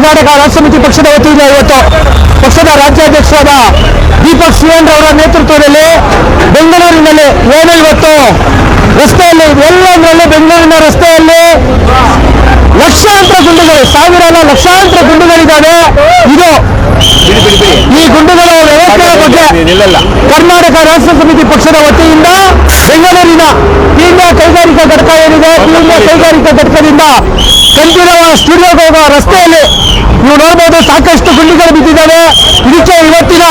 ಕರ್ನಾಟಕ ರಾಜ್ಯ ಸಮಿತಿ ಪಕ್ಷದ ವತಿಯಿಂದ ಇವತ್ತು ಪಕ್ಷದ ರಾಜ್ಯಾಧ್ಯಕ್ಷರಾದ ದೀಪಕ್ ಸಿಎನ್ ಅವರ ನೇತೃತ್ವದಲ್ಲಿ ಬೆಂಗಳೂರಿನಲ್ಲಿ ಏನು ಇವತ್ತು ರಸ್ತೆಯಲ್ಲಿ ಎಲ್ಲದರಲ್ಲೂ ಬೆಂಗಳೂರಿನ ರಸ್ತೆಯಲ್ಲಿ ಲಕ್ಷಾಂತರ ಗುಂಡುಗಳು, ಸಾವಿರ ಅಲ್ಲ ಲಕ್ಷಾಂತರ ಗುಂಡುಗಳಿದ್ದಾವೆ. ಇದು ಈ ಗುಂಡುಗಳ ವ್ಯವಸ್ಥೆಯ ಬಗ್ಗೆ ಕರ್ನಾಟಕ ರಾಷ್ಟ್ರ ಸಮಿತಿ ಪಕ್ಷದ ವತಿಯಿಂದ ಬೆಂಗಳೂರಿನ ಪೀಣ್ಯ ಕೈಗಾರಿಕಾ ಘಟಕ ಏನಿದೆ, ಪೀಣ್ಯ ಕೈಗಾರಿಕಾ ಘಟಕದಿಂದ ಕಂಠೀರವ ಸ್ಟುಡಿಯೋಗೆ ಹೋಗುವ ರಸ್ತೆಯಲ್ಲಿ ನೀವು ನೋಡಬಹುದು ಸಾಕಷ್ಟು ಗುಂಡಿಗಳು ಬಿದ್ದಿದ್ದಾವೆ. ಇದಕ್ಕೆ ಇವತ್ತಿನ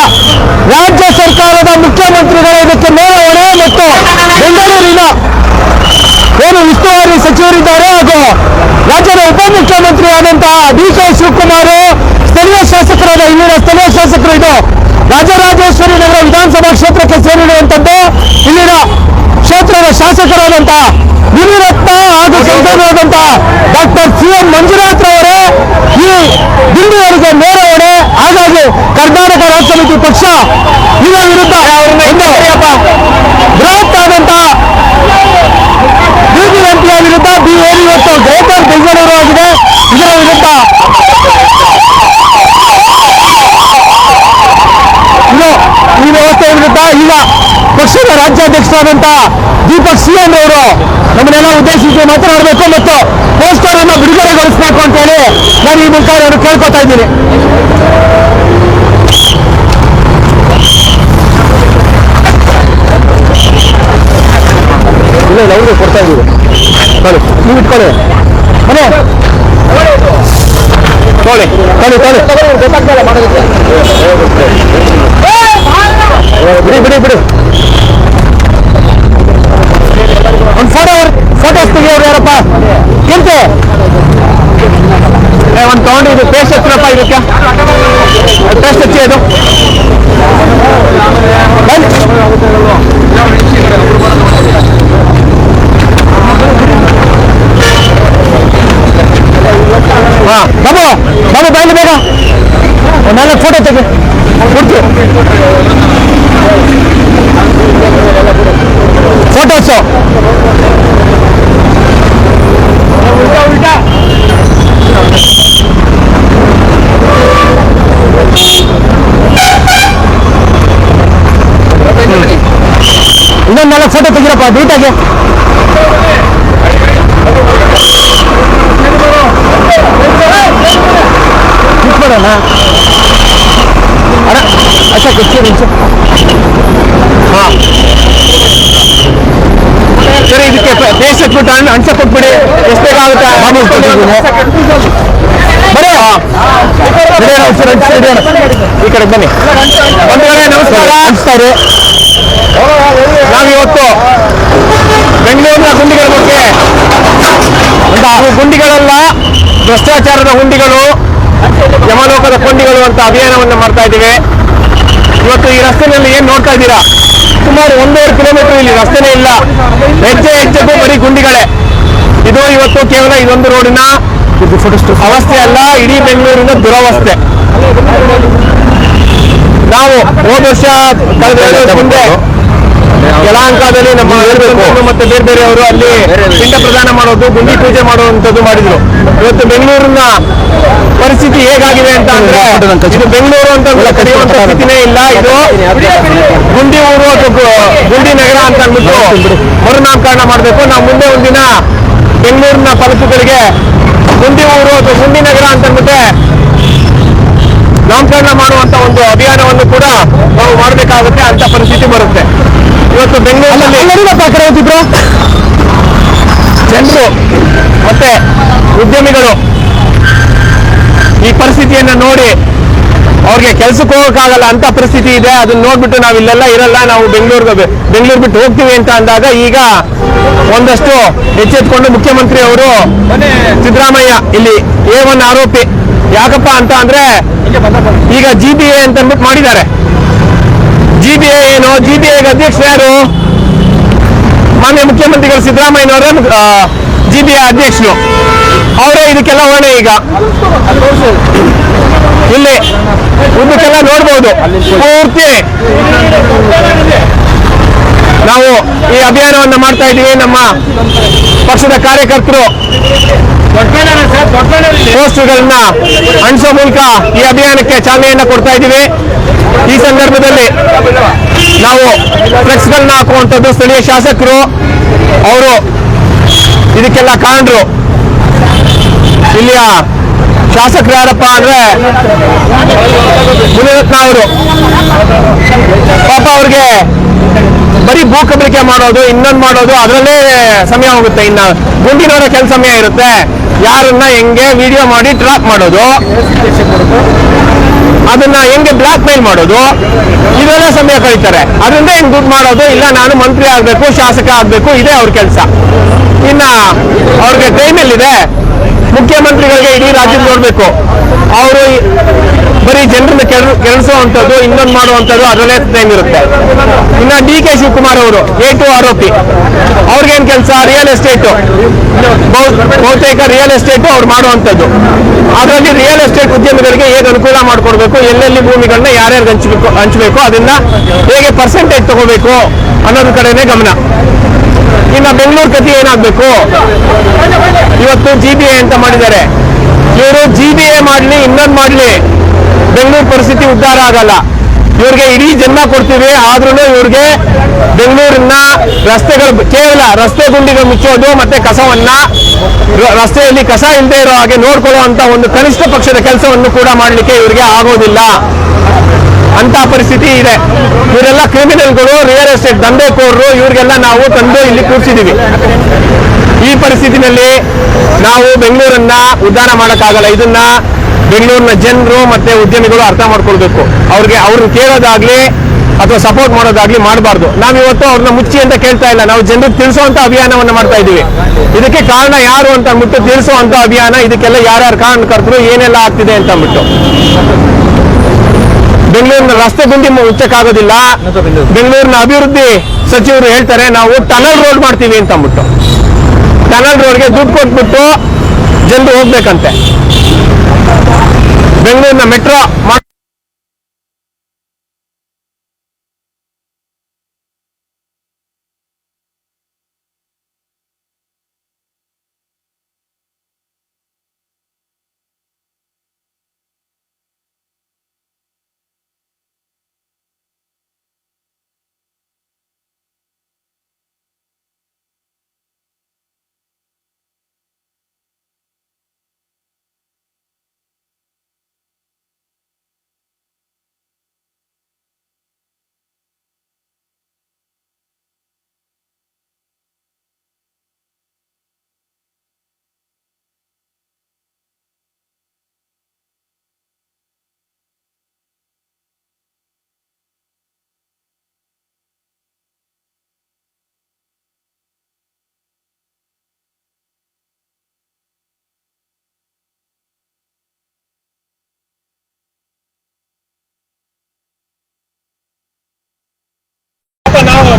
ರಾಜ್ಯ ಸರ್ಕಾರದ ಮುಖ್ಯಮಂತ್ರಿಗಳು ಇದಕ್ಕೆ ನೇರ ಹೊಣೆ ಮತ್ತು ಬೆಂಗಳೂರಿನ ಏನು ಉಸ್ತುವಾರಿ ಸಚಿವರಿದ್ದಾರೆ ಹಾಗೂ ರಾಜ್ಯದ ಉಪಮುಖ್ಯಮಂತ್ರಿ ಆದಂತಹ ಡಿ.ಕೆ. ಶಿವಕುಮಾರ್, ಸ್ಥಳೀಯ ಶಾಸಕರಾದ ಇಲ್ಲಿನ ಸ್ಥಳೀಯ ಶಾಸಕರು, ಇದು ರಾಜರಾಜೇಶ್ವರಿ ನಗರ ವಿಧಾನಸಭಾ ಕ್ಷೇತ್ರಕ್ಕೆ ಸೇರಿರುವಂತದ್ದು. ಇಲ್ಲಿನ ಕ್ಷೇತ್ರದ ಶಾಸಕರಾದಂತಹ ಮುನಿರತ್ನ ಹಾಗೂ ಸಂಸದರಾದಂತಹ ಡಾಕ್ಟರ್ ಸಿ.ಎಂ. ಮಂಜುನಾಥ್ ರವರೇ ಈ ಗುಂಡುಗಳಿಗೆ ನೇರ ಹೊಣೆ. ಹಾಗಾಗಿ ಕರ್ನಾಟಕ ರಾಜ್ಯ ಸಮಿತಿ ಪಕ್ಷ ಇದರ ವಿರುದ್ಧ ಬೃಹತ್ ಆದಂತಹ ಬಿಬಿಎಂಪಿಯ ವಿರುದ್ಧ ಏನು ಇವತ್ತು ಗ್ರೇಟರ್ ಬೆಂಗಳೂರು ಆಗಿದೆ, ಇದರ ವಿರುದ್ಧ ಈ ವ್ಯವಸ್ಥೆಯ ವಿರುದ್ಧ ಈಗ ಪಕ್ಷದ ರಾಜ್ಯಾಧ್ಯಕ್ಷರಾದಂತಹ ದೀಪಕ್ ಸಿಎನ್ ಅವರು ನಮ್ಮನ್ನೆಲ್ಲ ಉದ್ದೇಶಿಸಿ ಮಾತನಾಡಬೇಕು ಮತ್ತು ಪೋಸ್ಟರ್ ಅನ್ನು ಬಿಡುಗಡೆಗೊಳಿಸಬೇಕು ಅಂತ ಹೇಳಿ ನಾನು ಈ ಮೂಲಕ ಅವರು ಕೇಳ್ಕೊತಾ ಇದ್ದೀನಿ. ಇಲ್ಲ ಅವ್ರಿಗೆ ಕೊಡ್ತಾ ಇದ್ದೀವಿ, ನೀವು ಇಟ್ಕೊಳ್ಳಿ ಮನೆ ತೊಳಿ ಗೊತ್ತಾಗ್ತಲ್ಲ ಮಾಡೋದಕ್ಕೆ. ಬಿಡಿ ಒಂದು ಫೋಟೋಸ್ ತೆಗಿಯೋರು ಯಾರಪ್ಪ ಎಂತೆ ಒಂದು ತಗೊಂಡು ಇದು ಪೇಸ್ಟ್ ಹಚ್ಚಿರಪ್ಪ, ಇದಕ್ಕೆ ಪೇಸ್ಟ್ ಹಚ್ಚಿ ಅದು ಬಾಬು ಬಾಯ್ಲಿ ಬೇಗ ನಾಲ್ಕು ಫೋಟೋ ತೆಗಿ ಕೊಡ್ತೀವಿ. ಫೋಟೋಸು ಇನ್ನೊಂದು ನಾಲ್ಕು ಫೋಟೋ ತೆಗಿರಪ್ಪ ನೀಟಾಗಿ. ಅಣ್ಣ ಅಷ್ಟೇ ಕೊಡ್ತೀವಿ ನಿಮಿಷ. ಹಾಂ ಸರಿ, ಇದಕ್ಕೆ ಪೇಸ್ಟ್ ಹಚ್ಬಿಟ್ಟು ಅಂಶ ಕೊಟ್ಬಿಡಿ. ಎಷ್ಟು ಬೇಕಾಗುತ್ತೆ ಈ ಕಡೆ ಬನ್ನಿ. ಬಂಧುಗಳೇ ನಮಸ್ಕಾರ. ಅನಿಸ್ತಾರೆ ನಾವಿವತ್ತು ಬೆಂಗಳೂರಿನ ಗುಂಡಿಗಳ ಬಗ್ಗೆ, ಗುಂಡಿಗಳೆಲ್ಲ ಭ್ರಷ್ಟಾಚಾರದ ಹುಂಡಿಗಳು, ಯಮಲೋಕದ ಕೊಂಡಿಗಳು ಅಂತ ಅಭಿಯಾನವನ್ನು ಮಾಡ್ತಾ ಇದ್ದೀವಿ. ಇವತ್ತು ಈ ರಸ್ತೆಯಲ್ಲಿ ಏನ್ ನೋಡ್ತಾ ಇದ್ದೀರಾ, ಸುಮಾರು 1.5 ಕಿಲೋಮೀಟರ್ ಇಲ್ಲಿ ರಸ್ತೆನೇ ಇಲ್ಲ. ಹೆಜ್ಜೆಗೂ ಬರೀ ಗುಂಡಿಗಳೇ. ಇದು ಇವತ್ತು ಕೇವಲ ಇದೊಂದು ರೋಡಿನ ಅವಸ್ಥೆ ಅಲ್ಲ, ಇಡೀ ಬೆಂಗಳೂರಿನ ದುರವಸ್ಥೆ. ನಾವು ಹೋದ ವರ್ಷ ಕಳೆದ ಮುಂದೆ ಯಲಹಂಕದಲ್ಲಿ ನಮ್ಮ ಮತ್ತೆ ಬೇರೆ ಬೇರೆಯವರು ಅಲ್ಲಿ ಪಿಂಡ ಪ್ರದಾನ ಮಾಡೋದು, ಗುಂಡಿ ಪೂಜೆ ಮಾಡುವಂಥದ್ದು ಮಾಡಿದ್ರು. ಇವತ್ತು ಬೆಂಗಳೂರಿನ ಪರಿಸ್ಥಿತಿ ಹೇಗಾಗಿದೆ ಅಂತ ಅಂದ್ರೆ, ಇದು ಬೆಂಗಳೂರು ಅಂತ ಕರೆಯುವಂತ ಸ್ಥಿತಿನೇ ಇಲ್ಲ. ಇದು ಗುಂಡಿ ಊರು ಅಥವಾ ಗುಂಡಿ ನಗರ ಅಂತ ಅಂದ್ಬಿಟ್ಟು ಮರುನಾಮಕರಣ ಮಾಡಬೇಕು. ನಾವು ಮುಂದೆ ಒಂದಿನ ಬೆಂಗಳೂರಿನ ಫಲಕಗಳಿಗೆ ಗುಂಡಿ ಊರು ಅಥವಾ ಗುಂಡಿ ನಗರ ಅಂತ ಅಂದ್ಬಿಟ್ಟೆ ನಾಮಕರಣ ಮಾಡುವಂತ ಒಂದು ಅಭಿಯಾನವನ್ನು ಕೂಡ ನಾವು ಮಾಡಬೇಕಾಗುತ್ತೆ. ಅಂತ ಪರಿಸ್ಥಿತಿ ಬರುತ್ತೆ. ಇವತ್ತು ಬೆಂಗಳೂರಿನಲ್ಲಿ ಜನರು ಮತ್ತೆ ಉದ್ಯಮಿಗಳು ಈ ಪರಿಸ್ಥಿತಿಯನ್ನು ನೋಡಿ ಅವ್ರಿಗೆ ಕೆಲ್ಸಕ್ಕೆ ಹೋಗೋಕ್ಕಾಗಲ್ಲ ಅಂತ ಪರಿಸ್ಥಿತಿ ಇದೆ. ಅದನ್ನ ನೋಡ್ಬಿಟ್ಟು ನಾವು ಇಲ್ಲೆಲ್ಲ ಇರಲ್ಲ, ನಾವು ಬೆಂಗಳೂರು ಬಿಟ್ಟು ಹೋಗ್ತೀವಿ ಅಂತ ಅಂದಾಗ ಈಗ ಒಂದಷ್ಟು ಎಚ್ಚೆತ್ಕೊಂಡು ಮುಖ್ಯಮಂತ್ರಿ ಅವರು ಸಿದ್ದರಾಮಯ್ಯ ಇಲ್ಲಿ A1 ಆರೋಪಿ. ಯಾಕಪ್ಪ ಅಂತ ಅಂದ್ರೆ ಈಗ GBA ಅಂತ ಅಂದ್ಬಿಟ್ಟು ಮಾಡಿದ್ದಾರೆ. GBA ಏನು, GBA ಅಧ್ಯಕ್ಷ ಯಾರು? ಮಾನ್ಯ ಮುಖ್ಯಮಂತ್ರಿಗಳು ಸಿದ್ದರಾಮಯ್ಯನವರೇ GBA ಅಧ್ಯಕ್ಷರು. ಅವರೇ ಇದಕ್ಕೆಲ್ಲ ಹೊಣೆ. ಈಗ ಇಲ್ಲಿ ಇದಕ್ಕೆಲ್ಲ ನೋಡ್ಬೋದು ಪೂರ್ತಿ ನಾವು ಈ ಅಭಿಯಾನವನ್ನು ಮಾಡ್ತಾ ಇದ್ದೀವಿ. ನಮ್ಮ ಪಕ್ಷದ ಕಾರ್ಯಕರ್ತರು ಪೋಸ್ಟರ್ಗಳನ್ನ ಅಂಟಿಸೋ ಮೂಲಕ ಈ ಅಭಿಯಾನಕ್ಕೆ ಚಾಲನೆಯನ್ನ ಕೊಡ್ತಾ ಇದ್ದೀವಿ. ಈ ಸಂದರ್ಭದಲ್ಲಿ ನಾವು ಫ್ಲೆಕ್ಸ್ಗಳನ್ನ ಹಾಕುವಂಥದ್ದು ಸ್ಥಳೀಯ ಶಾಸಕರು, ಅವರು ಇದಕ್ಕೆಲ್ಲ ಕಾರಣರು. ಇಲ್ಲಿಯ ಶಾಸಕರು ಯಾರಪ್ಪ ಅಂದ್ರೆ ಮುನಿರತ್ನ ಅವರು. ಪಾಪ ಅವ್ರಿಗೆ ಬರೀ ಭೂ ಕಬಳಿಕೆ ಮಾಡೋದು, ಇನ್ನೊಂದು ಮಾಡೋದು, ಅದರಲ್ಲೇ ಸಮಯ ಹೋಗುತ್ತೆ. ಇನ್ನು ಗುಂಡಿನವರ ಕೆಲಸ ಸಮಯ ಇರುತ್ತೆ. ಯಾರನ್ನ ಹೆಂಗೆ ವಿಡಿಯೋ ಮಾಡಿ ಟ್ರ್ಯಾಪ್ ಮಾಡೋದು, ಅದನ್ನ ಹೆಂಗೆ ಬ್ಲಾಕ್ ಮೇಲ್ ಮಾಡೋದು, ಇದೆಲ್ಲ ಸಮಯ ಕಳೀತಾರೆ. ಅದರಿಂದ ಹೆಂಗ್ ದುಡ್ಡು ಮಾಡೋದು, ಇಲ್ಲ ನಾನು ಮಂತ್ರಿ ಆಗ್ಬೇಕು, ಶಾಸಕ ಆಗ್ಬೇಕು, ಇದೇ ಅವ್ರ ಕೆಲಸ. ಇನ್ನ ಅವ್ರಿಗೆ ಕೈಮೇಲಿದೆ ಮುಖ್ಯಮಂತ್ರಿಗಳಿಗೆ ಇಡೀ ರಾಜ್ಯ ನೋಡ್ಬೇಕು. ಅವರು ಬರೀ ಜನರನ್ನ ಕೆರಳಿಸುವಂಥದ್ದು, ಇನ್ನೊಂದು ಮಾಡುವಂಥದ್ದು, ಅದರಲ್ಲೇ ಟೈಮ್ ಇರುತ್ತೆ. ಇನ್ನ DK ಶಿವಕುಮಾರ್ ಅವರು A2 ಆರೋಪಿ. ಅವ್ರಿಗೇನ್ ಕೆಲಸ? ರಿಯಲ್ ಎಸ್ಟೇಟ್, ಬಹುತೇಕ ರಿಯಲ್ ಎಸ್ಟೇಟ್ ಅವ್ರು ಮಾಡುವಂಥದ್ದು. ಅದರಲ್ಲಿ ರಿಯಲ್ ಎಸ್ಟೇಟ್ ಉದ್ಯಮಿಗಳಿಗೆ ಹೇಗೆ ಅನುಕೂಲ ಮಾಡಿಕೊಡ್ಬೇಕು, ಎಲ್ಲೆಲ್ಲಿ ಭೂಮಿಗಳನ್ನ ಯಾರ್ಯಾರು ಹಂಚಬೇಕು, ಅದನ್ನ ಹೇಗೆ ಪರ್ಸೆಂಟೇಜ್ ತಗೋಬೇಕು ಅನ್ನೋದ್ರ ಕಡೆನೇ ಗಮನ. ಇನ್ನು ಬೆಂಗಳೂರು ಕಥೆ ಏನಾಗಬೇಕು? ಇವತ್ತು GBA ಅಂತ ಮಾಡಿದ್ದಾರೆ. ಇವರು GBA ಮಾಡಲಿ, ಇನ್ನೊಂದು ಮಾಡಲಿ, ಬೆಂಗಳೂರು ಪರಿಸ್ಥಿತಿ ಉದ್ಧಾರ ಆಗಲ್ಲ. ಇವ್ರಿಗೆ ಇಡೀ ಜನ್ಮ ಕೊಡ್ತೀವಿ, ಆದ್ರೂ ಇವ್ರಿಗೆ ಬೆಂಗಳೂರಿನ ರಸ್ತೆಗಳು, ಕೇವಲ ರಸ್ತೆ ಗುಂಡಿಗಳು ಮುಚ್ಚೋದು ಮತ್ತೆ ಕಸವನ್ನ ರಸ್ತೆಯಲ್ಲಿ ಕಸ ಇಲ್ಲದೆ ಇರೋ ಹಾಗೆ ನೋಡ್ಕೊಳ್ಳುವಂತ ಒಂದು ಕನಿಷ್ಠ ಪಕ್ಷದ ಕೆಲಸವನ್ನು ಕೂಡ ಮಾಡಲಿಕ್ಕೆ ಇವ್ರಿಗೆ ಆಗೋದಿಲ್ಲ. ಅಂತ ಪರಿಸ್ಥಿತಿ ಇದೆ. ಇವರೆಲ್ಲ ಕ್ರಿಮಿನಲ್ಗಳು, ರಿಯಲ್ ಎಸ್ಟೇಟ್ ದಂಧೆಕೋರರು. ಇವ್ರಿಗೆಲ್ಲ ನಾವು ತಂದು ಇಲ್ಲಿ ಕೂರಿಸಿದೀವಿ. ಈ ಪರಿಸ್ಥಿತಿನಲ್ಲಿ ನಾವು ಬೆಂಗಳೂರನ್ನ ಉದ್ಧಾರ ಮಾಡೋಕ್ಕಾಗಲ್ಲ. ಇದನ್ನ ಬೆಂಗಳೂರಿನ ಜನರು ಮತ್ತೆ ಉದ್ಯಮಿಗಳು ಅರ್ಥ ಮಾಡ್ಕೊಳ್ಬೇಕು. ಅವ್ರನ್ನ ಕೇಳೋದಾಗ್ಲಿ ಅಥವಾ ಸಪೋರ್ಟ್ ಮಾಡೋದಾಗ್ಲಿ ಮಾಡಬಾರ್ದು. ನಾವಿವತ್ತು ಅವ್ರನ್ನ ಮುಚ್ಚಿ ಅಂತ ಕೇಳ್ತಾ ಇಲ್ಲ, ನಾವು ಜನರಿಗೆ ತಿಳಿಸುವಂತ ಅಭಿಯಾನವನ್ನು ಮಾಡ್ತಾ ಇದ್ದೀವಿ. ಇದಕ್ಕೆ ಕಾರಣ ಯಾರು ಅಂತ ಅಂದ್ಬಿಟ್ಟು ತಿಳಿಸುವಂತ ಅಭಿಯಾನ. ಇದಕ್ಕೆಲ್ಲ ಯಾರ್ಯಾರು ಕಾರಣಕರ್ತರು, ಏನೆಲ್ಲ ಆಗ್ತಿದೆ ಅಂತ ಅಂದ್ಬಿಟ್ಟು. ಬೆಂಗಳೂರಿನ ರಸ್ತೆ ಗುಂಡಿ ಮುಚ್ಚಕ್ಕಾಗೋದಿಲ್ಲ. ಬೆಂಗಳೂರಿನ ಅಭಿವೃದ್ಧಿ ಸಚಿವರು ಹೇಳ್ತಾರೆ ನಾವು ಟನಲ್ ರೋಡ್ ಮಾಡ್ತೀವಿ ಅಂತ ಅಂದ್ಬಿಟ್ಟು. ಟನಲ್ ರೋಡ್ಗೆ ದುಡ್ಡು ಕೊಟ್ಬಿಟ್ಟು ಜನರು ಹೋಗ್ಬೇಕಂತೆ. ಬೆಂಗಳೂರಿನ ಮೆಟ್ರೋ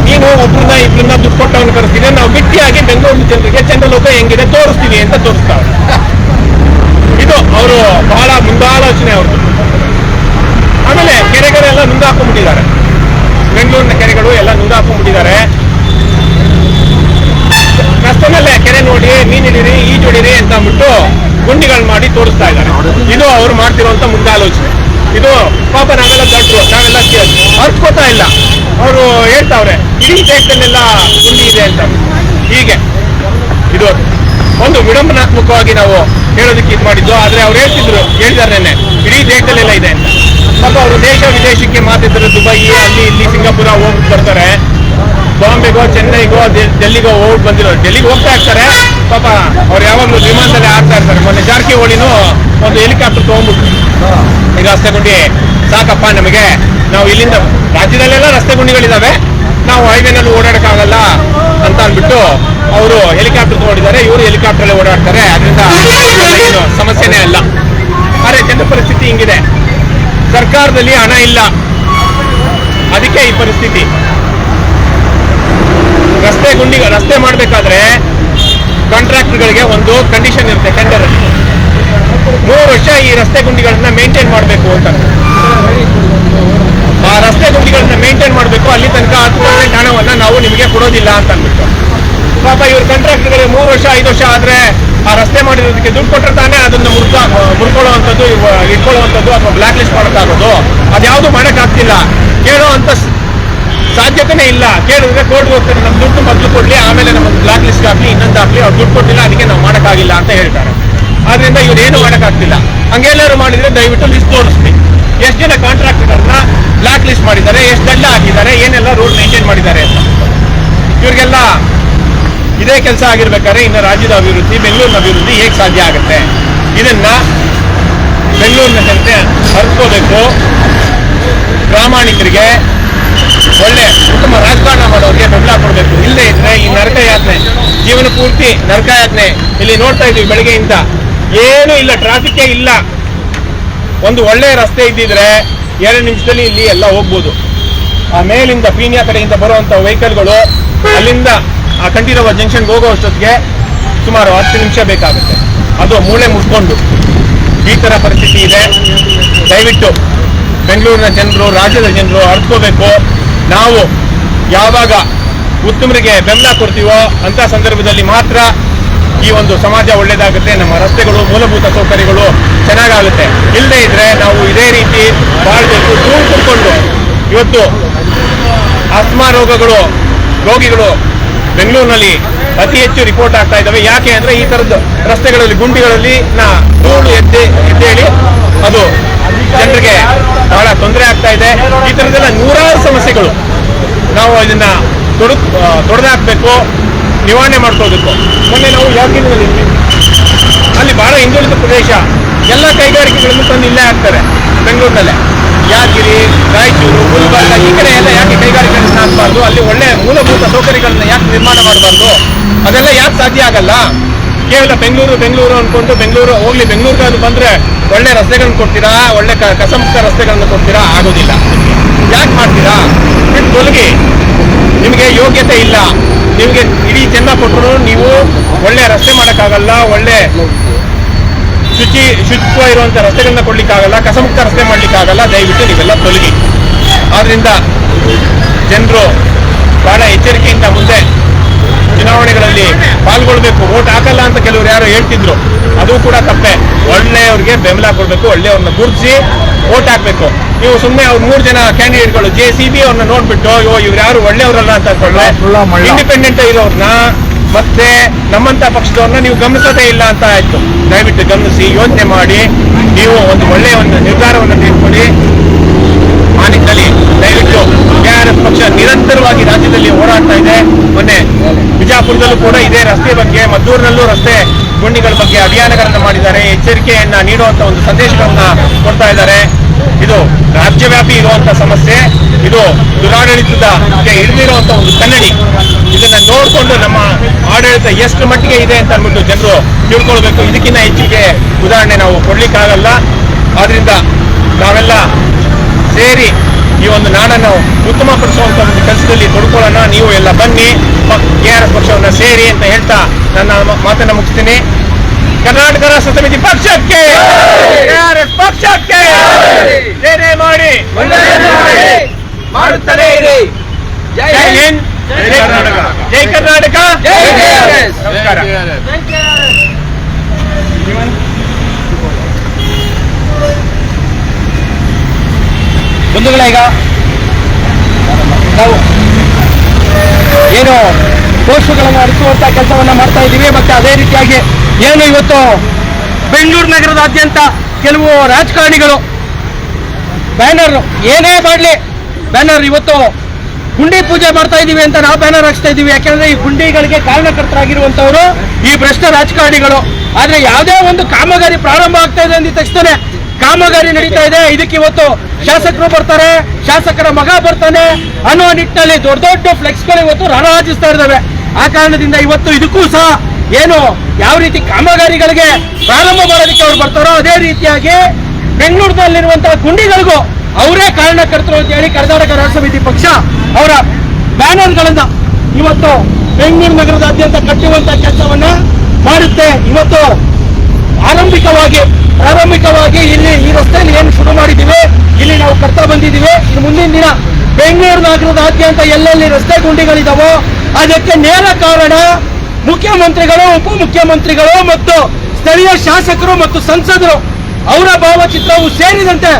ನೀನು ಒಬ್ಬರನ್ನ ಇಬ್ಬರನ್ನ ದುಡ್ಡು ಕೊಟ್ಟವನು ಕರೆಸ್ತೀನಿ, ನಾವು ಗಟ್ಟಿಯಾಗಿ ಬೆಂಗಳೂರು ಜನರಿಗೆ ಚಂದ್ರಲೋಕ ಹೆಂಗಿದೆ ತೋರಿಸ್ತೀವಿ ಅಂತ ತೋರಿಸ್ತಾರೆ. ಇದು ಅವರು ಬಹಳ ಮುಂದಾಲೋಚನೆ ಅವ್ರದ್ದು. ಆಮೇಲೆ ಕೆರೆಗಳೆಲ್ಲ ನುಂಗಾಕೊಂಡ್ಬಿಟ್ಟಿದ್ದಾರೆ. ಬೆಂಗಳೂರಿನ ಕೆರೆಗಳು ಎಲ್ಲ ನುಂಗಾಕೊಂಡ್ಬಿಟ್ಟಿದ್ದಾರೆ. ರಸ್ತೆನಲ್ಲೇ ಕೆರೆ ನೋಡಿ, ಮೀನ್ ಹಿಡೀರಿ, ಈಜು ಹೊಡೀರಿ ಅಂತ ಅಂದ್ಬಿಟ್ಟು ಗುಂಡಿಗಳು ಮಾಡಿ ತೋರಿಸ್ತಾ ಇದ್ದಾರೆ. ಇದು ಅವ್ರು ಮಾಡ್ತಿರುವಂತ ಮುಂದಾಲೋಚನೆ. ಇದು ಪಾಪ ನಾವೆಲ್ಲ ದೊಡ್ಡರು, ನಾವೆಲ್ಲ ಅರ್ತ್ಕೋತಾ ಇಲ್ಲ. ಅವರು ಹೇಳ್ತಾವ್ರೆ ಇಡೀ ದೇಶದಲ್ಲೆಲ್ಲ ಗುಂಡಿ ಇದೆ ಅಂತ. ಹೀಗೆ ಇದು ಒಂದು ವಿಡಂಬನಾತ್ಮಕವಾಗಿ ನಾವು ಹೇಳೋದಕ್ಕೆ ಇದು ಮಾಡಿದ್ದು. ಆದ್ರೆ ಅವ್ರು ಹೇಳಿದ್ದಾರೆ ಇಡೀ ದೇಶದಲ್ಲೆಲ್ಲ ಇದೆ ಅಂತ. ಪಾಪ ಅವರು ದೇಶ ವಿದೇಶಕ್ಕೆ ಮಾತಿದ್ರು, ದುಬೈ, ಅಲ್ಲಿ ಇಲ್ಲಿ ಸಿಂಗಾಪುರ ಹೋಗ್ಬಿಟ್ಟು ಬರ್ತಾರೆ. ಬಾಂಬೆಗೋ, ಚೆನ್ನೈಗೋ, ಡೆಲ್ಲಿಗೋ ಹೋಗ್ಬಿಟ್ಟು ಬಂದಿರೋ. ಡೆಲ್ಲಿಗೆ ಹೋಗ್ತಾ ಇರ್ತಾರೆ. ಪಾಪ ಅವ್ರು ಯಾವಾಗಲೂ ವಿಮಾನದಲ್ಲಿ ಆಡ್ತಾ ಇರ್ತಾರೆ. ಮೊನ್ನೆ ಜಾರಕಿಹೊಳಿನೂ ಒಂದು ಹೆಲಿಕಾಪ್ಟರ್ ತಗೊಂಡ್ಬಿಟ್ಟು ಈಗ ರಸ್ತೆ ಗುಂಡಿ ಸಾಕಪ್ಪ ನಮಗೆ, ನಾವು ಇಲ್ಲಿಂದ ರಾಜ್ಯದಲ್ಲೆಲ್ಲ ರಸ್ತೆ ಗುಂಡಿಗಳಿದಾವೆ, ನಾವು ಹೈವೇನಲ್ಲಿ ಓಡಾಡಕ್ಕಾಗಲ್ಲ ಅಂತ ಅಂದ್ಬಿಟ್ಟು ಅವರು ಹೆಲಿಕಾಪ್ಟರ್ ತಗೊಂಡಿದ್ದಾರೆ. ಇವರು ಹೆಲಿಕಾಪ್ಟರ್ ಓಡಾಡ್ತಾರೆ. ಅದರಿಂದ ಏನು ಸಮಸ್ಯೆನೇ ಅಲ್ಲ. ಆದರೆ ಜನರ ಪರಿಸ್ಥಿತಿ ಹಿಂಗಿದೆ. ಸರ್ಕಾರದಲ್ಲಿ ಹಣ ಇಲ್ಲ, ಅದಕ್ಕೆ ಈ ಪರಿಸ್ಥಿತಿ. ರಸ್ತೆ ಮಾಡಬೇಕಾದ್ರೆ ಕಾಂಟ್ರಾಕ್ಟರ್ಗಳಿಗೆ ಒಂದು ಕಂಡೀಷನ್ ಇರುತ್ತೆ ಟೆಂಡರ್ ಅಲ್ಲಿ. 3 ವರ್ಷ ಈ ರಸ್ತೆ ಗುಂಡಿಗಳನ್ನ ಮೇಂಟೈನ್ ಮಾಡಬೇಕು ಅಂತ. ಆ ರಸ್ತೆ ಗುಂಡಿಗಳನ್ನ ಮೇಂಟೈನ್ ಮಾಡಬೇಕು, ಅಲ್ಲಿ ತನಕ 10% ಹಣವನ್ನ ನಾವು ನಿಮಗೆ ಕೊಡೋದಿಲ್ಲ ಅಂತ ಅಂದ್ಬಿಟ್ಟು. ಪಾಪ ಇವ್ರ ಕಾಂಟ್ರಾಕ್ಟರ್ಗಳಿಗೆ 3 ವರ್ಷ 5 ವರ್ಷ ಆದ್ರೆ ಆ ರಸ್ತೆ ಮಾಡಿರೋದಕ್ಕೆ ದುಡ್ಡು ಕೊಟ್ಟರೆ ತಾನೇ ಅದನ್ನ ಮುಡ್ಕೊಳ್ಳುವಂಥದ್ದು, ಇಟ್ಕೊಳ್ಳುವಂಥದ್ದು ಅಥವಾ ಬ್ಲಾಕ್ ಲಿಸ್ಟ್ ಮಾಡೋಕ್ಕಾಗೋದು. ಅದ್ಯಾವುದು ಮಾಡೋಕ್ಕಾಗ್ತಿಲ್ಲ. ಕೇಳೋ ಅಂತ ಸಾಧ್ಯತೆನೇ ಇಲ್ಲ. ಕೇಳಿದ್ರೆ ಕೋರ್ಟ್ಗೆ ಹೋಗ್ತಾರೆ, ನಮ್ಮ ದುಡ್ಡು ಮೊದಲು ಕೊಡ್ಲಿ, ಆಮೇಲೆ ನಮ್ಮ ಬ್ಲಾಕ್ ಲಿಸ್ಟ್ ಹಾಕ್ಲಿ, ಇನ್ನೊಂದು ಹಾಕ್ಲಿ, ಅವ್ರು ದುಡ್ಡು ಕೊಟ್ಟಿಲ್ಲ ಅದಕ್ಕೆ ನಾವು ಮಾಡೋಕ್ಕಾಗಿಲ್ಲ ಅಂತ ಹೇಳ್ತಾರೆ. ಆದ್ರಿಂದ ಇವ್ರು ಏನು ಮಾಡೋಕ್ಕಾಗ್ತಿಲ್ಲ. ಹಂಗೆಲ್ಲರೂ ಮಾಡಿದ್ರೆ ದಯವಿಟ್ಟು ಲಿಸ್ಟ್ ತೋರಿಸ್ಲಿ. ಎಷ್ಟು ಜನ ಕಾಂಟ್ರಾಕ್ಟರ್ನ ಬ್ಲಾಕ್ ಲಿಸ್ಟ್ ಮಾಡಿದ್ದಾರೆ, ಎಷ್ಟು ದಂಡ ಹಾಕಿದ್ದಾರೆ, ಏನೆಲ್ಲ ರೋಡ್ ಮೇಂಟೈನ್ ಮಾಡಿದ್ದಾರೆ ಅಂತ. ಇವ್ರಿಗೆಲ್ಲ ಇದೇ ಕೆಲಸ ಆಗಿರ್ಬೇಕಾದ್ರೆ ಇನ್ನು ರಾಜ್ಯದ ಅಭಿವೃದ್ಧಿ, ಬೆಂಗಳೂರಿನ ಅಭಿವೃದ್ಧಿ ಹೇಗೆ ಸಾಧ್ಯ ಆಗುತ್ತೆ? ಇದನ್ನ ಬೆಂಗಳೂರಿನ ಜನತೆ ಅರ್ತ್ಕೋಬೇಕು. ಪ್ರಾಮಾಣಿಕರಿಗೆ, ಒಳ್ಳೆ ಉತ್ತಮ ರಾಜಕಾರಣ ಮಾಡೋರಿಗೆ ಬೆಂಬಲ ಕೊಡಬೇಕು. ಇಲ್ಲದೆ ಇದ್ರೆ ಈ ನರಕ ಯಾತ್ನೆ, ಜೀವನ ಪೂರ್ತಿ ನರಕ ಯಾತ್ನೆ. ಇಲ್ಲಿ ನೋಡ್ತಾ ಇದೀವಿ, ಬೆಳಗ್ಗೆಯಿಂದ ಏನೂ ಇಲ್ಲ, ಟ್ರಾಫಿಕ್ಕೇ ಇಲ್ಲ. ಒಂದು ಒಳ್ಳೆ ರಸ್ತೆ ಇದ್ದಿದ್ರೆ 2 ನಿಮಿಷದಲ್ಲಿ ಇಲ್ಲಿ ಎಲ್ಲ ಹೋಗ್ಬೋದು. ಆ ಮೇಲಿಂದ ಪೀಣ್ಯ ಕಡೆಯಿಂದ ಬರುವಂತ ವೆಹಿಕಲ್ಗಳು ಅಲ್ಲಿಂದ ಆ ಕಂಠೀರವ ಜಂಕ್ಷನ್ಗೆ ಹೋಗೋ ಅಷ್ಟೊತ್ತಿಗೆ ಸುಮಾರು 10 ನಿಮಿಷ ಬೇಕಾಗುತ್ತೆ. ಅದು ಮೂಳೆ ಮುಟ್ಕೊಂಡು ಈ ತರ ಪರಿಸ್ಥಿತಿ ಇದೆ. ದಯವಿಟ್ಟು ಬೆಂಗಳೂರಿನ ಜನರು, ರಾಜ್ಯದ ಜನರು ಅರ್ಥಕೋಬೇಕು. ನಾವು ಯಾವಾಗ ಉತ್ತಮರಿಗೆ ಬೆಂಬಲ ಕೊಡ್ತೀವೋ ಅಂತ ಸಂದರ್ಭದಲ್ಲಿ ಮಾತ್ರ ಈ ಒಂದು ಸಮಾಜ ಒಳ್ಳೇದಾಗುತ್ತೆ, ನಮ್ಮ ರಸ್ತೆಗಳು, ಮೂಲಭೂತ ಸೌಕರ್ಯಗಳು ಚೆನ್ನಾಗಾಗುತ್ತೆ. ಇಲ್ಲದೆ ಇದ್ರೆ ನಾವು ಇದೇ ರೀತಿ ಬಾಳ್ಬೇಕು. ಕೂತ್ಕೊಂಡು ಇವತ್ತು ಆಸ್ತಮಾ ರೋಗಿಗಳು ಬೆಂಗಳೂರಿನಲ್ಲಿ ಅತಿ ಹೆಚ್ಚು ರಿಪೋರ್ಟ್ ಆಗ್ತಾ ಇದ್ದಾವೆ. ಯಾಕೆ ಅಂದ್ರೆ ಈ ತರದ ರಸ್ತೆಗಳಲ್ಲಿ, ಗುಂಡಿಗಳಲ್ಲಿ ಧೂಳು ಎದ್ದೇಳಿ ಅದು ಜನರಿಗೆ ಬಹಳ ತೊಂದರೆ ಆಗ್ತಾ ಇದೆ. ಈ ತರದೆಲ್ಲ ನೂರಾರು ಸಮಸ್ಯೆಗಳು. ನಾವು ಇದನ್ನ ತೊಡೆದಾಕ್ಬೇಕು, ನಿವಾರಣೆ ಮಾಡ್ಕೋಬೇಕು. ಮೊನ್ನೆ ನಾವು ಯಾದಗಿರಿನಲ್ಲಿ ಅಲ್ಲಿ ಬಹಳ ಹಿಂದುಳಿದ ಪ್ರದೇಶ, ಎಲ್ಲ ಕೈಗಾರಿಕೆಗಳನ್ನು ತಂದು ಇಲ್ಲೇ ಹಾಕ್ತಾರೆ ಬೆಂಗಳೂರಿನಲ್ಲೇ. ಯಾದಗಿರಿ, ರಾಯಚೂರು, ಗುಲ್ಬರ್ಗ ಈ ಕಡೆ ಎಲ್ಲ ಯಾಕೆ ಕೈಗಾರಿಕೆಗಳನ್ನ ಹಾಕಬಾರ್ದು? ಅಲ್ಲಿ ಒಳ್ಳೆ ಮೂಲಭೂತ ಸೌಕರ್ಯಗಳನ್ನ ಯಾಕೆ ನಿರ್ಮಾಣ ಮಾಡಬಾರ್ದು? ಅದೆಲ್ಲ ಯಾಕೆ ಸಾಧ್ಯ ಆಗಲ್ಲ? ಕೇವಲ ಬೆಂಗಳೂರು ಅನ್ಕೊಂಡು ಬೆಂಗಳೂರಿಗೆ ಬಂದ್ರೆ ಒಳ್ಳೆ ರಸ್ತೆಗಳನ್ನ ಕೊಡ್ತೀರಾ, ಒಳ್ಳೆ ಕಸಮುಕ್ತ ರಸ್ತೆಗಳನ್ನ ಕೊಡ್ತೀರಾ? ಆಗೋದಿಲ್ಲ. ಯಾಕೆ ಮಾಡ್ತೀರಾ? ತೊಲಗಿ. ನಿಮಗೆ ಯೋಗ್ಯತೆ ಇಲ್ಲ. ನಿಮಗೆ ಇಡೀ ಜನ ಕೊಟ್ಟರು ನೀವು ಒಳ್ಳೆ ರಸ್ತೆ ಮಾಡೋಕ್ಕಾಗಲ್ಲ, ಒಳ್ಳೆ ಶುಚಿತ್ವ ಇರುವಂತ ರಸ್ತೆಗಳನ್ನ ಕೊಡ್ಲಿಕ್ಕಾಗಲ್ಲ, ಕಸಮುಕ್ತ ರಸ್ತೆ ಮಾಡ್ಲಿಕ್ಕಾಗಲ್ಲ. ದಯವಿಟ್ಟು ನೀವೆಲ್ಲ ತೊಲಗಿ. ಆದ್ರಿಂದ ಜನರು ಬಹಳ ಎಚ್ಚರಿಕೆಯಿಂದ ಮುಂದೆ ಚುನಾವಣೆಗಳಲ್ಲಿ ಪಾಲ್ಗೊಳ್ಬೇಕು. ವೋಟ್ ಹಾಕಲ್ಲ ಅಂತ ಕೆಲವರು ಯಾರು ಹೇಳ್ತಿದ್ರು, ಅದು ಕೂಡ ತಪ್ಪೆ. ಒಳ್ಳೆಯವ್ರಿಗೆ ಬೆಂಬಲ ಕೊಡಬೇಕು, ಒಳ್ಳೆಯವ್ರನ್ನ ಗುರುತಿಸಿ ವೋಟ್ ಹಾಕ್ಬೇಕು. ನೀವು ಸುಮ್ಮನೆ ಅವ್ರು 3 ಜನ ಕ್ಯಾಂಡಿಡೇಟ್ಗಳು JCB ಅವ್ರನ್ನ ನೋಡ್ಬಿಟ್ಟು ಇವ್ರು ಯಾರು ಒಳ್ಳೆಯವರಲ್ಲ ಅಂತ ಅನ್ಕೊಂಡ್ರೆ, ಇಂಡಿಪೆಂಡೆಂಟ್ ಇರೋರ್ನ ಮತ್ತೆ ನಮ್ಮಂತ ಪಕ್ಷದವ್ರನ್ನ ನೀವು ಗಮನಿಸೋದೇ ಇಲ್ಲ ಅಂತ ಆಯ್ತು. ದಯವಿಟ್ಟು ಗಮನಿಸಿ, ಯೋಚನೆ ಮಾಡಿ, ನೀವು ಒಂದು ಒಳ್ಳೆಯ ಒಂದು ನಿರ್ಧಾರವನ್ನು ತೆಗೆದುಕೊಳ್ಳಿ. ಆ ನಿಟ್ಟಿನಲ್ಲಿ ದಯವಿಟ್ಟು KRS ಪಕ್ಷ ನಿರಂತರವಾಗಿ ರಾಜ್ಯದಲ್ಲಿ ಹೋರಾಡ್ತಾ ಇದೆ. ಮೊನ್ನೆ ಬಿಜಾಪುರದಲ್ಲೂ ಕೂಡ ಇದೇ ರಸ್ತೆ ಬಗ್ಗೆ, ಮದ್ದೂರಿನಲ್ಲೂ ರಸ್ತೆ ಗುಂಡಿಗಳ ಬಗ್ಗೆ ಅಭಿಯಾನಗಳನ್ನು ಮಾಡಿದ್ದಾರೆ. ಎಚ್ಚರಿಕೆಯನ್ನ ನೀಡುವಂತ ಒಂದು ಸಂದೇಶಗಳನ್ನ ಕೊಡ್ತಾ ಇದ್ದಾರೆ. ಇದು ರಾಜ್ಯವ್ಯಾಪಿ ಇರುವಂತ ಸಮಸ್ಯೆ. ಇದು ದುರಾಡಳಿತದ ಹಿಡಿದಿರುವಂತ ಒಂದು ಕನ್ನಡಿ. ಇದನ್ನ ನೋಡಿಕೊಂಡು ನಮ್ಮ ಆಡಳಿತ ಎಷ್ಟು ಮಟ್ಟಿಗೆ ಇದೆ ಅಂತ ಅಂದ್ಬಿಟ್ಟು ಜನರು ತಿಳ್ಕೊಳ್ಬೇಕು. ಇದಕ್ಕಿಂತ ಹೆಚ್ಚಿಗೆ ಉದಾಹರಣೆ ನಾವು ಕೊಡ್ಲಿಕ್ಕಾಗಲ್ಲ. ಆದ್ರಿಂದ ನಾವೆಲ್ಲ ಸೇರಿ ಈ ಒಂದು ನಾಡನ್ನು ಉತ್ತಮಪಡಿಸುವಂತ ಒಂದು ಕೆಲಸದಲ್ಲಿ ತೊಡ್ಕೊಳ್ಳೋಣ. ನೀವು ಎಲ್ಲ ಬನ್ನಿ, KRS ಪಕ್ಷವನ್ನ ಸೇರಿ ಅಂತ ಹೇಳ್ತಾ ನನ್ನ ಮಾತನ್ನ ಮುಗಿಸ್ತೀನಿ. ಕರ್ನಾಟಕ ರಾಷ್ಟ್ರ ಸಮಿತಿ ಪಕ್ಷಕ್ಕೆ, KRS ಪಕ್ಷಕ್ಕೆ ಸೇನೆ ಮಾಡಿ ಮಾಡುತ್ತಲೇ ಇರಿ. ಜೈ ಹಿಂದ್, ಜೈ ಕರ್ನಾಟಕ, ಜೈ ಕರ್ನಾಟಕ, ಜೈ KRS. ನಮಸ್ಕಾರ. ಬಂಧುಗಳೇ, ಈಗ ನಾವು ಏನು ಪೋಸ್ಟರ್ಗಳನ್ನು ಅಳಿಸುವಂತ ಕೆಲಸವನ್ನ ಮಾಡ್ತಾ ಇದ್ದೀವಿ. ಮತ್ತೆ ಅದೇ ರೀತಿಯಾಗಿ ಏನು ಇವತ್ತು ಬೆಂಗಳೂರು ನಗರದಾದ್ಯಂತ ಕೆಲವು ರಾಜಕಾರಣಿಗಳು ಬ್ಯಾನರ್ ಏನೇ ಮಾಡಲಿ, ಬ್ಯಾನರ್ ಇವತ್ತು ಗುಂಡಿ ಪೂಜೆ ಮಾಡ್ತಾ ಇದೀವಿ ಅಂತ ನಾವು ಬ್ಯಾನರ್ ಹಾಕ್ಸ್ತಾ ಇದೀವಿ. ಯಾಕೆಂದ್ರೆ ಈ ಗುಂಡಿಗಳಿಗೆ ಕಾರಣಕರ್ತರಾಗಿರುವಂತವರು ಈ ಭ್ರಷ್ಟ ರಾಜಕಾರಣಿಗಳು. ಆದ್ರೆ ಯಾವುದೇ ಒಂದು ಕಾಮಗಾರಿ ಪ್ರಾರಂಭ ಆಗ್ತಾ ಇದೆ ಅಂದ ತಕ್ಷಣ ಕಾಮಗಾರಿ ನಡೀತಾ ಇದೆ, ಇದಕ್ಕೆ ಇವತ್ತು ಶಾಸಕರು ಬರ್ತಾರೆ, ಶಾಸಕರ ಮಗ ಬರ್ತಾನೆ ಅನ್ನೋ ನಿಟ್ಟಿನಲ್ಲಿ ದೊಡ್ಡ ದೊಡ್ಡ ಫ್ಲೆಕ್ಸ್ಗಳು ಇವತ್ತು ರಾರಾಜಿಸ್ತಾ ಇದ್ದಾವೆ. ಆ ಕಾರಣದಿಂದ ಇವತ್ತು ಇದಕ್ಕೂ ಸಹ ಏನು ಯಾವ ರೀತಿ ಕಾಮಗಾರಿಗಳಿಗೆ ಪ್ರಾರಂಭ ಮಾಡೋದಕ್ಕೆ ಅವ್ರು ಬರ್ತಾರೋ ಅದೇ ರೀತಿಯಾಗಿ ಬೆಂಗಳೂರಿನಲ್ಲಿರುವಂತಹ ಗುಂಡಿಗಳಿಗೂ ಅವರೇ ಕಾರಣಕರ್ತರು ಅಂತ ಹೇಳಿ ಕರ್ನಾಟಕ ರಾಷ್ಟ್ರ ಸಮಿತಿ ಪಕ್ಷ ಅವರ ಬ್ಯಾನರ್ಗಳನ್ನ ಇವತ್ತು ಬೆಂಗಳೂರು ನಗರದಾದ್ಯಂತ ಕಟ್ಟುವಂತ ಕೆಲಸವನ್ನ ಮಾಡುತ್ತೆ. ಇವತ್ತು ಪ್ರಾರಂಭಿಕವಾಗಿ ಇಲ್ಲಿ ಈ ರಸ್ತೆಯಲ್ಲಿ ಏನು ಶುರು ಮಾಡಿದ್ದೀವಿ, ಇಲ್ಲಿ ನಾವು ಕಟ್ತಾ ಬಂದಿದ್ದೀವಿ. ಇನ್ನು ಮುಂದಿನ ದಿನ ಬೆಂಗಳೂರು ನಗರದಾದ್ಯಂತ ಎಲ್ಲೆಲ್ಲಿ ರಸ್ತೆ ಗುಂಡಿಗಳಿದಾವೋ ಅದಕ್ಕೆ ನೇರ ಕಾರಣ ಮುಖ್ಯಮಂತ್ರಿಗಳು, ಉಪಮುಖ್ಯಮಂತ್ರಿಗಳು ಮತ್ತು ಸ್ಥಳೀಯ ಶಾಸಕರು ಮತ್ತು ಸಂಸದರು ಅವರ ಭಾವಚಿತ್ರವು ಸೇರಿದಂತೆ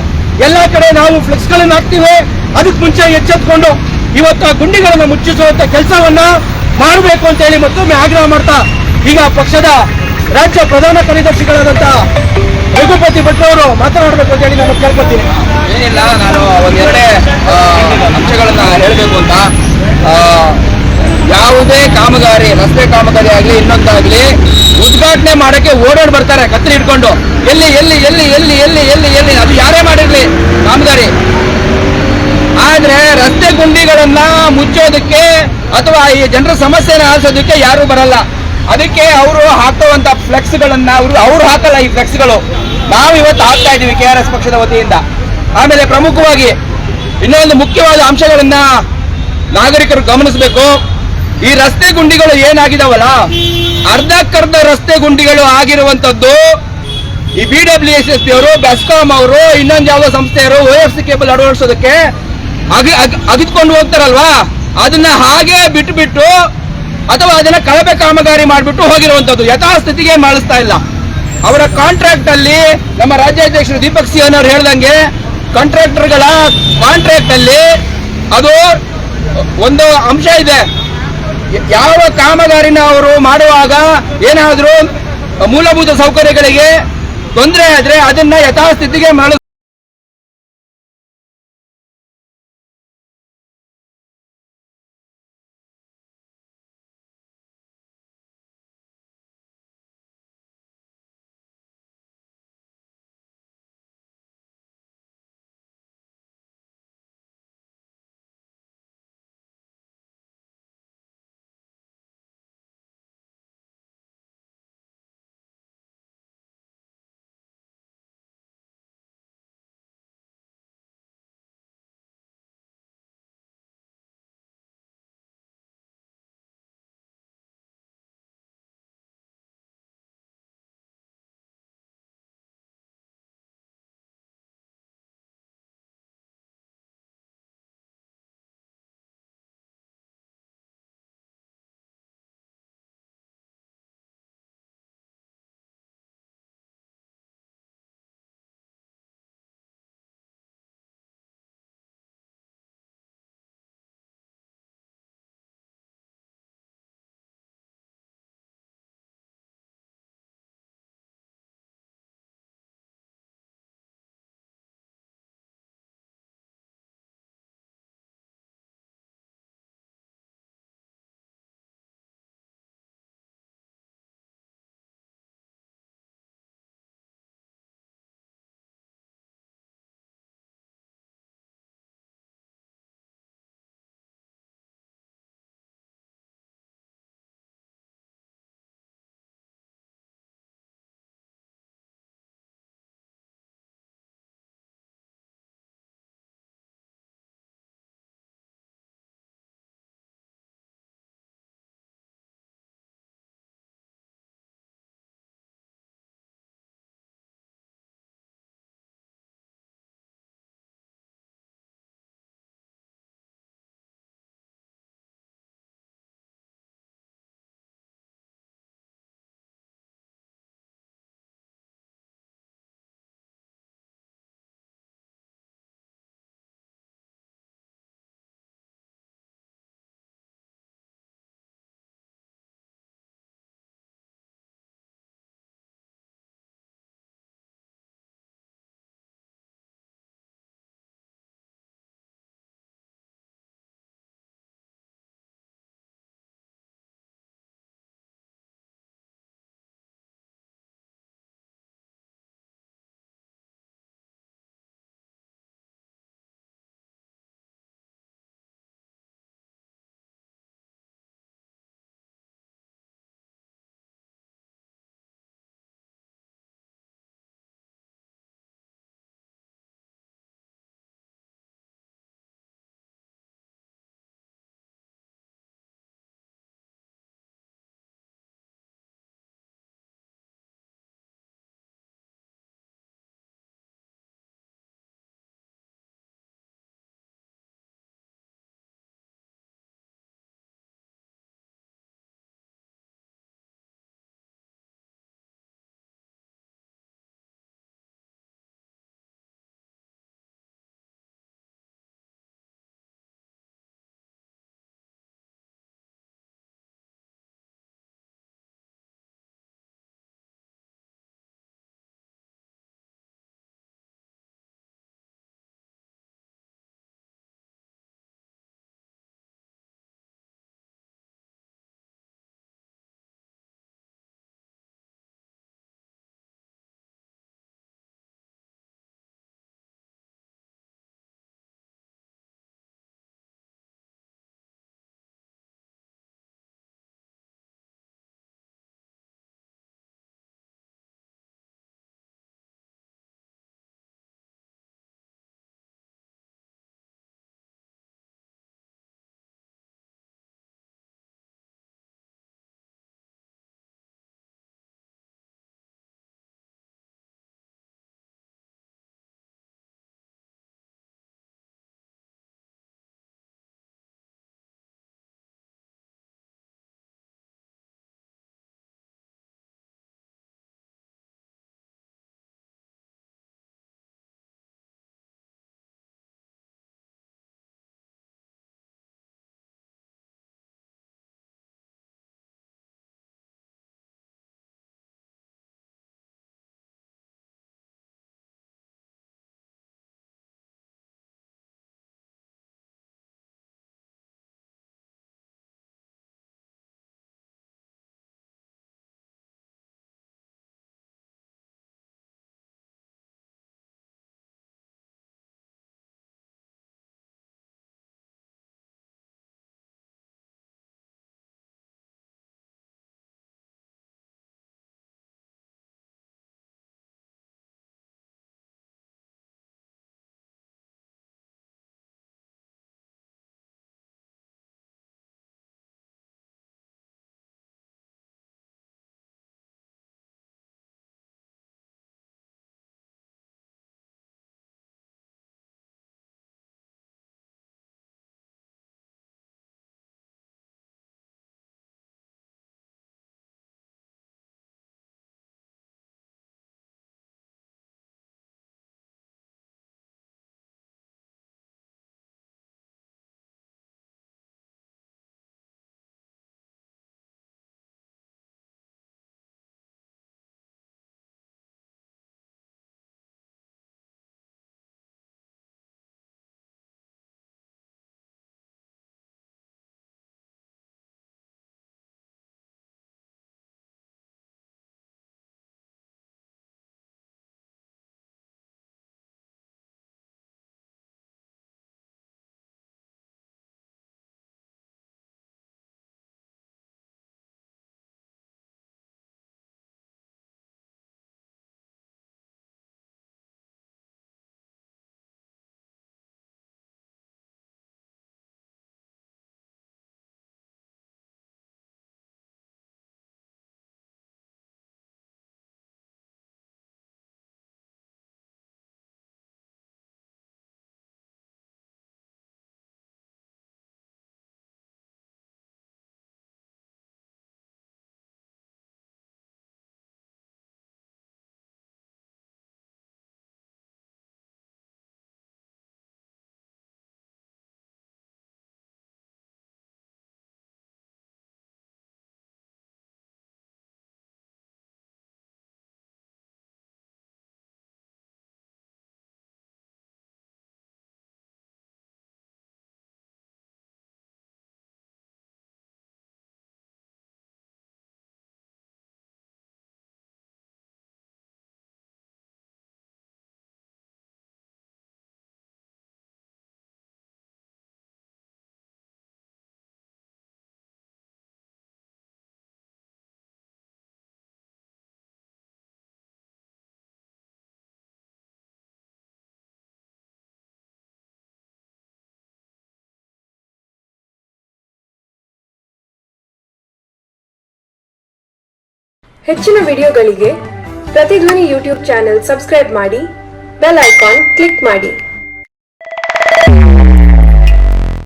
ಎಲ್ಲಾ ಕಡೆ ನಾವು ಫ್ಲೆಕ್ಸ್ಗಳನ್ನು ಹಾಕ್ತಿವಿ. ಅದಕ್ಕೆ ಮುಂಚೆ ಎಚ್ಚೆತ್ಕೊಂಡು ಇವತ್ತು ಆ ಗುಂಡಿಗಳನ್ನು ಮುಚ್ಚಿಸುವಂತ ಕೆಲಸವನ್ನ ಮಾಡಬೇಕು ಅಂತ ಹೇಳಿ ಮತ್ತೊಮ್ಮೆ ಆಗ್ರಹ ಮಾಡ್ತಾ, ಈಗ ಪಕ್ಷದ ರಾಜ್ಯ ಪ್ರಧಾನ ಕಾರ್ಯದರ್ಶಿಗಳಾದಂತ ರಘುಪತಿ ಭಟ್ ಅವರು ಮಾತನಾಡಬೇಕು ಅಂತ ಹೇಳಿ ನಾನು ಕೇಳ್ಕೊತೀನಿ. ಏನಿಲ್ಲ, ನಾನು ಒಂದೆರಡೇ ಅಂಶಗಳನ್ನ ಹೇಳಬೇಕು ಅಂತ. ಯಾವುದೇ ಕಾಮಗಾರಿ, ರಸ್ತೆ ಕಾಮಗಾರಿ ಆಗಲಿ ಇನ್ನೊಂದಾಗ್ಲಿ, ಉದ್ಘಾಟನೆ ಮಾಡಕ್ಕೆ ಓಡಾಡಿ ಬರ್ತಾರೆ ಕತ್ತಿ ಹಿಡ್ಕೊಂಡು. ಎಲ್ಲಿ ಎಲ್ಲಿ ಎಲ್ಲಿ ಎಲ್ಲಿ ಎಲ್ಲಿ ಎಲ್ಲಿ ಎಲ್ಲಿ ಅದು ಯಾರೇ ಮಾಡಿರ್ಲಿ ಕಾಮಗಾರಿ. ಆದ್ರೆ ರಸ್ತೆ ಗುಂಡಿಗಳನ್ನ ಮುಚ್ಚೋದಕ್ಕೆ ಅಥವಾ ಈ ಜನರ ಸಮಸ್ಯೆನ ಆಲಿಸೋದಕ್ಕೆ ಯಾರು ಬರಲ್ಲ. ಅದಕ್ಕೆ ಅವರು ಹಾಕುವಂತ ಫ್ಲೆಕ್ಸ್ಗಳನ್ನ ಅವ್ರು ಹಾಕಲ್ಲ. ಈ ಫ್ಲೆಕ್ಸ್ಗಳು ನಾವು ಇವತ್ತು ಹಾಕ್ತಾ ಇದೀವಿ KRS ಪಕ್ಷದ ವತಿಯಿಂದ. ಆಮೇಲೆ ಪ್ರಮುಖವಾಗಿ ಇನ್ನೊಂದು ಮುಖ್ಯವಾದ ಅಂಶಗಳನ್ನ ನಾಗರಿಕರು ಗಮನಿಸಬೇಕು. ಈ ರಸ್ತೆ ಗುಂಡಿಗಳು ಏನಾಗಿದಾವಲ್ಲ, ಅರ್ಧಕ್ಕರ್ಧ ರಸ್ತೆ ಗುಂಡಿಗಳು ಆಗಿರುವಂತದ್ದು ಈ BWSSP ಅವರು, ಬೆಸ್ಕಾಂ ಅವರು, ಇನ್ನೊಂದು ಯಾವುದೋ ಸಂಸ್ಥೆಯವರು OFC ಕೇಬಲ್ ಅಳವಡಿಸೋದಕ್ಕೆ ಅಗಿದ್ಕೊಂಡು ಹೋಗ್ತಾರಲ್ವಾ, ಅದನ್ನ ಹಾಗೆ ಬಿಟ್ಟು ಅಥವಾ ಅದನ್ನ ಕಳಪೆ ಕಾಮಗಾರಿ ಮಾಡಿಬಿಟ್ಟು ಹೋಗಿರುವಂತದ್ದು, ಯಥಾಸ್ಥಿತಿಗೆ ಮಾಡಿಸ್ತಾ ಇಲ್ಲ. ಅವರ ಕಾಂಟ್ರಾಕ್ಟ್ ಅಲ್ಲಿ ನಮ್ಮ ರಾಜ್ಯಾಧ್ಯಕ್ಷರು ದೀಪಕ್ ಸಿಂಗ್ ಅವರು ಹೇಳ್ದಂಗೆ ಕಾಂಟ್ರಾಕ್ಟರ್ಗಳ ಕಾಂಟ್ರಾಕ್ಟ್ ಅಲ್ಲಿ ಅದು ಒಂದು ಅಂಶ ಇದೆ. ಯಾವ ಕಾಮಗಾರಿನ ಅವರು ಮಾಡುವಾಗ ಏನಾದರೂ ಮೂಲಭೂತ ಸೌಕರ್ಯಗಳಿಗೆ ತೊಂದರೆ ಆದ್ರೆ ಅದನ್ನ ಯಥಾಸ್ಥಿತಿಗೆ ಮಾಡಿಸ್ ಹೆಚ್ಚಿನ ವಿಡಿಯೋಗಳಿಗೆ ಪ್ರತಿಧ್ವನಿ ಯೂಟ್ಯೂಬ್ ಚಾನೆಲ್ ಸಬ್ಸ್ಕ್ರೈಬ್ ಮಾಡಿ, ಬೆಲ್ ಐಕಾನ್ ಕ್ಲಿಕ್ ಮಾಡಿ.